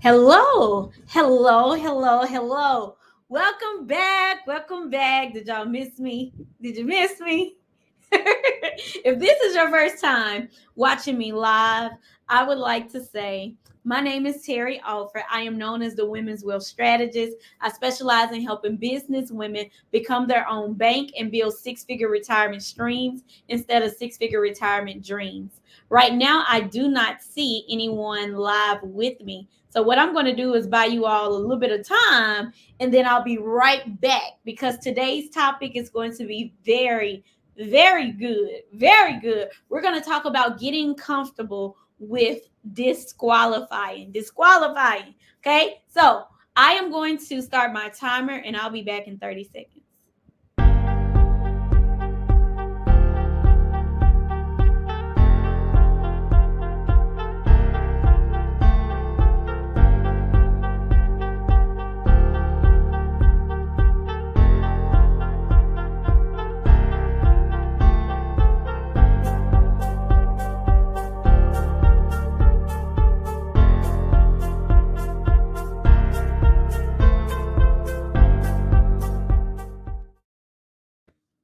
Hello, hello, hello, hello. Welcome back. Welcome back. Did y'all miss me? Did you miss me? If this is your first time watching me live, I would like to say my name is Terry Alford. I am known as the Women's Wealth Strategist. I specialize in helping business women become their own bank and build six-figure retirement streams instead of six-figure retirement dreams. Right now, I do not see anyone live with me. So what I'm going to do is buy you all a little bit of time and then I'll be right back because today's topic is going to be very good. Very good. We're going to talk about getting comfortable with disqualifying. Disqualifying. Okay. So I am going to start my timer and I'll be back in 30 seconds.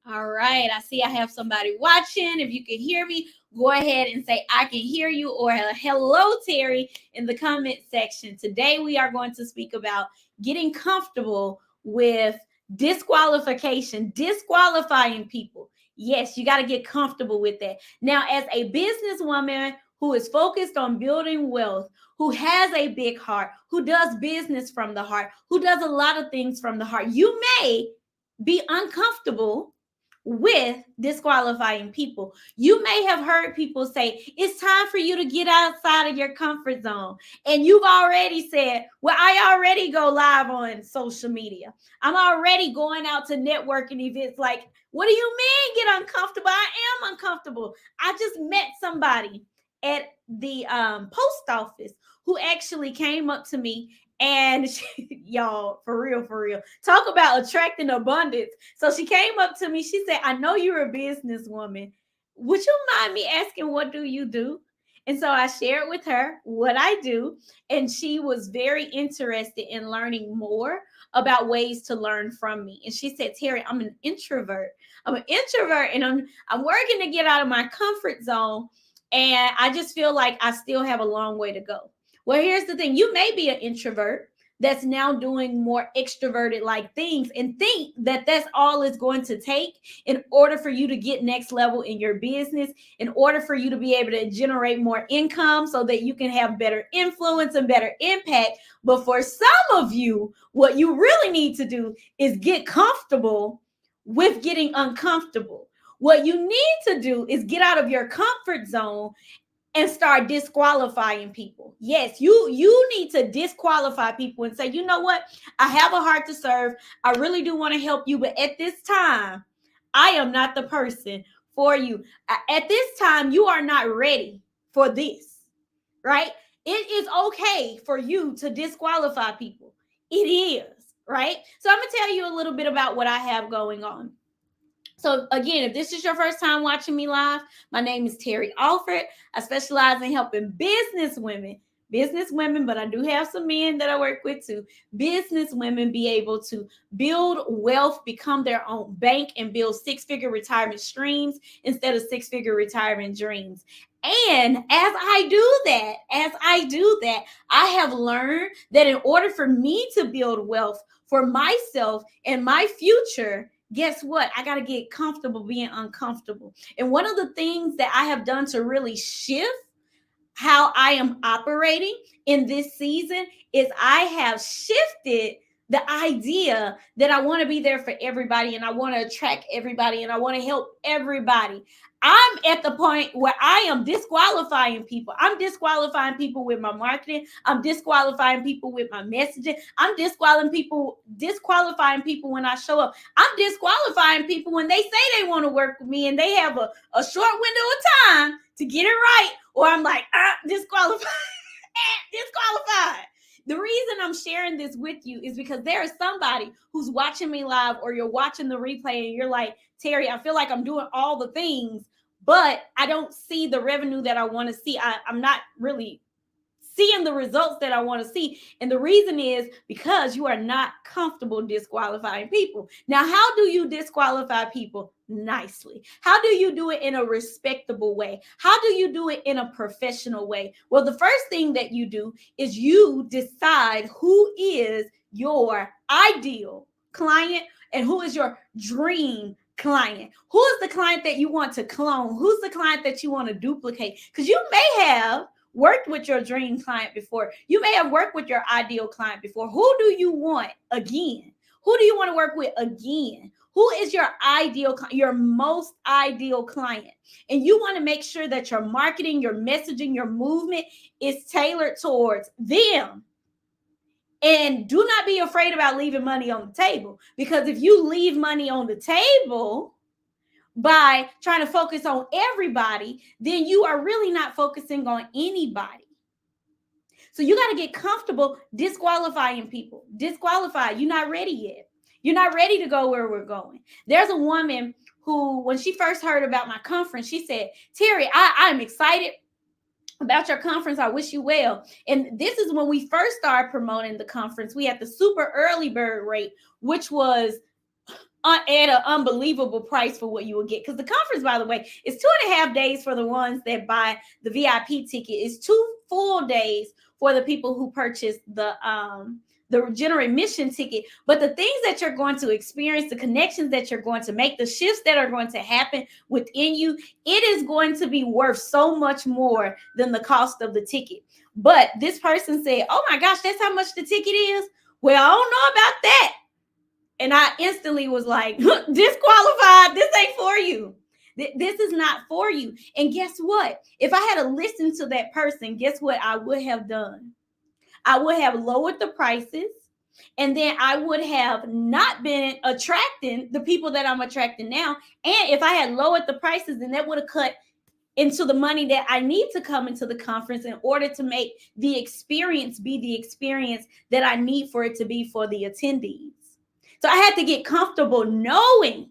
All right. I see I have somebody watching. If you can hear me, go ahead and say, I can hear you, or hello, Terry, in the comment section. Today, we are going to speak about getting comfortable with disqualifying people. Yes, you got to get comfortable with that. Now, as a businesswoman who is focused on building wealth, who has a big heart, who does business from the heart, who does a lot of things from the heart, you may be uncomfortable with disqualifying people. You may have heard people say, it's time for you to get outside of your comfort zone. And you've already said, well, I already go live on social media. I'm already going out to networking events. Like, what do you mean get uncomfortable? I am uncomfortable. I just met somebody at the post office who actually came up to me and y'all, for real, talk about attracting abundance. So she came up to me. She said, I know you're a businesswoman. Would you mind me asking, what do you do? And so I shared with her what I do. And she was very interested in learning more about ways to learn from me. And she said, Terry, I'm an introvert. And I'm working to get out of my comfort zone. And I just feel like I still have a long way to go. Well, here's the thing. You may be an introvert that's now doing more extroverted like things and think that that's all it's going to take in order for you to get next level in your business, in order for you to be able to generate more income so that you can have better influence and better impact. But for some of you, what you really need to do is get comfortable with getting uncomfortable. What you need to do is get out of your comfort zone and start disqualifying people. Yes, you need to disqualify people and say, you know what? I have a heart to serve. I really do want to help you, but at this time, I am not the person for you. At this time, you are not ready for this, right? It is okay for you to disqualify people. It is, right? So I'm going to tell you a little bit about what I have going on. So again, if this is your first time watching me live, my name is Terry Alford. I specialize in helping business women, but I do have some men that I work with too. Business women be able to build wealth, become their own bank, and build six-figure retirement streams instead of six-figure retirement dreams. And as I do that, I have learned that in order for me to build wealth for myself and my future, guess what? I got to get comfortable being uncomfortable. And one of the things that I have done to really shift how I am operating in this season is I have shifted the idea that I want to be there for everybody and I want to attract everybody and I want to help everybody. I'm at the point where I am disqualifying people. I'm disqualifying people with my marketing. I'm disqualifying people with my messaging. I'm disqualifying people when I show up. I'm disqualifying people when they say they want to work with me and they have a short window of time to get it right. Or I'm like, disqualified. Disqualified. The reason I'm sharing this with you is because there is somebody who's watching me live or you're watching the replay and you're like, Terry, I feel like I'm doing all the things, but I don't see the revenue that I want to see. I'm not really seeing the results that I want to see. And the reason is because you are not comfortable disqualifying people. Now, how do you disqualify people? Nicely. How do you do it in a respectable way? How do you do it in a professional way? Well, the first thing that you do is you decide who is your ideal client and who is your dream client. Who is the client that you want to clone? Who's the client that you want to duplicate? Because you may have worked with your dream client before. You may have worked with your ideal client before. Who do you want again? Who do you want to work with again? Who is your ideal, your most ideal client? And you want to make sure that your marketing, your messaging, your movement is tailored towards them. And do not be afraid about leaving money on the table, because if you leave money on the table by trying to focus on everybody, then you are really not focusing on anybody. So you got to get comfortable disqualifying people. Disqualify. You're not ready yet. You're not ready to go where we're going. There's a woman who, when she first heard about my conference, she said, Terry, I'm excited about your conference. I wish you well. And this is when we first started promoting the conference. We had the super early bird rate, which was at an unbelievable price for what you would get. Because the conference, by the way, is 2.5 days for the ones that buy the VIP ticket. It's 2 full days for the people who purchase the general admission ticket. But the things that you're going to experience, the connections that you're going to make, the shifts that are going to happen within you, it is going to be worth so much more than the cost of the ticket. But this person said, oh my gosh, that's how much the ticket is? Well, I don't know about that. And I instantly was like, disqualified. This ain't for you. This is not for you. And guess what? If I had to listen to that person, guess what I would have done? I would have lowered the prices, and then I would have not been attracting the people that I'm attracting now. And if I had lowered the prices, then that would have cut into the money that I need to come into the conference in order to make the experience be the experience that I need for it to be for the attendees. So I had to get comfortable knowing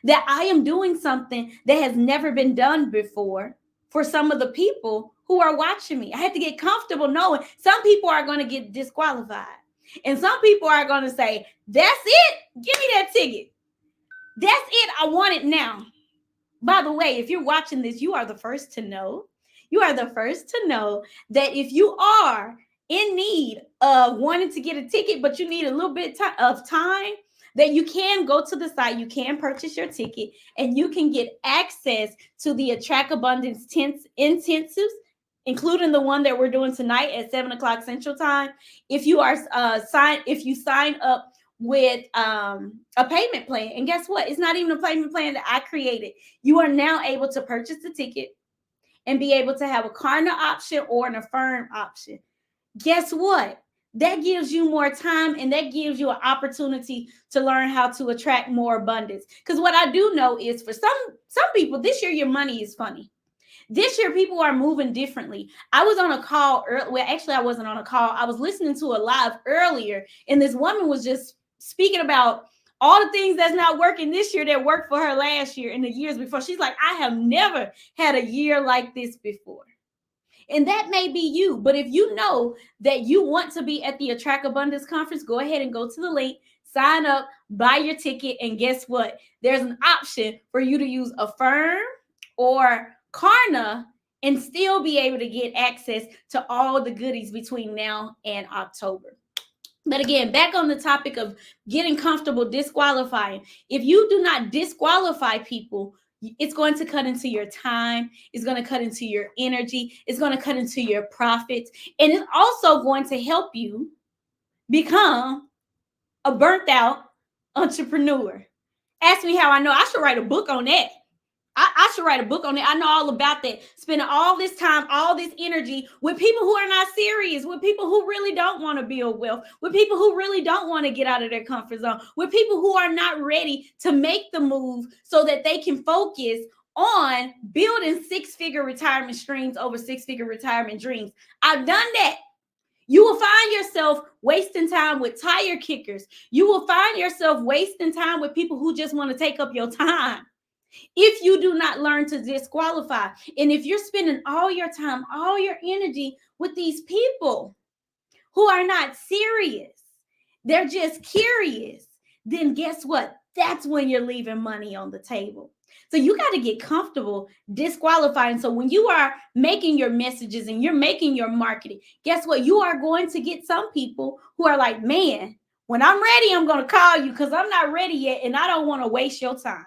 that I am doing something that has never been done before for some of the people who are watching me. I had to get comfortable knowing some people are going to get disqualified. And some people are going to say, that's it. Give me that ticket. That's it. I want it now. By the way, if you're watching this, you are the first to know. You are the first to know that if you are in need of wanting to get a ticket, but you need a little bit of time, that you can go to the site, you can purchase your ticket, and you can get access to the Attract Abundance intensives, including the one that we're doing tonight at 7:00 Central Time. If you are if you sign up with a payment plan, and guess what? It's not even a payment plan that I created. You are now able to purchase the ticket and be able to have a Klarna option or an Affirm option. Guess what? That gives you more time, and that gives you an opportunity to learn how to attract more abundance. Because what I do know is for some people, this year your money is funny. This year people are moving differently. I was on a call well, actually I wasn't on a call. I was listening to a live earlier, and this woman was just speaking about all the things that's not working this year that worked for her last year and the years before. She's like, I have never had a year like this before. And that may be you. But if you know that you want to be at the Attract Abundance Conference, go ahead and go to the link, sign up, buy your ticket. And guess what? There's an option for you to use Affirm or Klarna and still be able to get access to all the goodies between now and October. But again, back on the topic of getting comfortable disqualifying. If you do not disqualify people, it's going to cut into your time. It's going to cut into your energy. It's going to cut into your profits. And it's also going to help you become a burnt out entrepreneur. Ask me how I know. I should write a book on that. I should write a book on it. I know all about that. Spending all this time, all this energy with people who are not serious, with people who really don't want to build wealth, with people who really don't want to get out of their comfort zone, with people who are not ready to make the move so that they can focus on building 6-figure retirement streams over 6-figure retirement dreams. I've done that. You will find yourself wasting time with tire kickers. You will find yourself wasting time with people who just want to take up your time. if you do not learn to disqualify. And if you're spending all your time, all your energy with these people who are not serious, they're just curious, then guess what? That's when you're leaving money on the table. So you got to get comfortable disqualifying. So when you are making your messages and you're making your marketing, guess what? You are going to get some people who are like, man, when I'm ready, I'm going to call you because I'm not ready yet and I don't want to waste your time.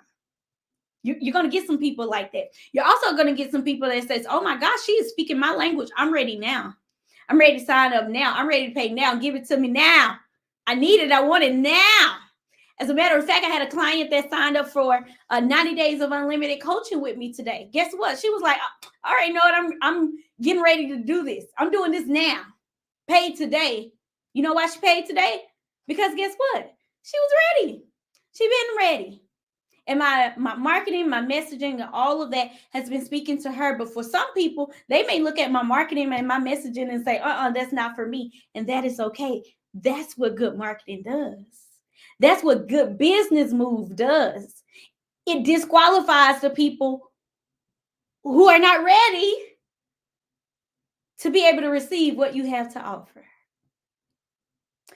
You're going to get some people like that. You're also going to get some people that says, oh my gosh, she is speaking my language. I'm ready now. I'm ready to sign up now. I'm ready to pay now. Give it to me now. I need it. I want it now. As a matter of fact, I had a client that signed up for 90 days of unlimited coaching with me today. Guess what? She was like, all right, know what? I'm getting ready to do this. I'm doing this now. Paid today. You know why she paid today? Because guess what? She was ready. She been ready. And my marketing, my messaging, and all of that has been speaking to her. But for some people, they may look at my marketing and my messaging and say, that's not for me. And that is okay. That's what good marketing does. That's what good business move does. It disqualifies the people who are not ready to be able to receive what you have to offer.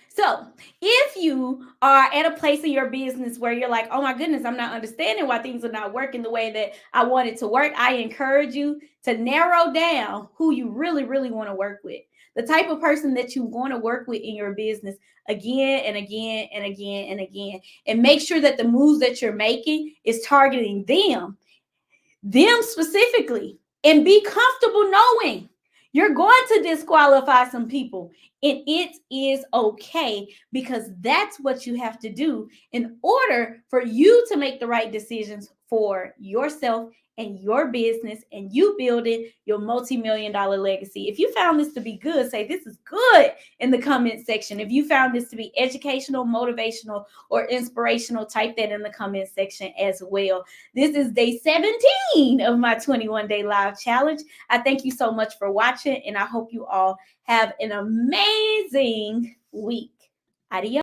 So if you are at a place in your business where you're like, oh my goodness, I'm not understanding why things are not working the way that I want it to work, I encourage you to narrow down who you really, really want to work with. The type of person that you want to work with in your business again and again and again and again. And make sure that the moves that you're making is targeting them specifically. And be comfortable knowing you're going to disqualify some people. And it is okay, because that's what you have to do in order for you to make the right decisions for yourself and your business, and you building your multi-million-dollar legacy. If you found this to be good, say this is good in the comment section. If you found this to be educational, motivational, or inspirational, type that in the comment section as well. This is day 17 of my 21-day live challenge. I thank you so much for watching, and I hope you all have an amazing week. Adios.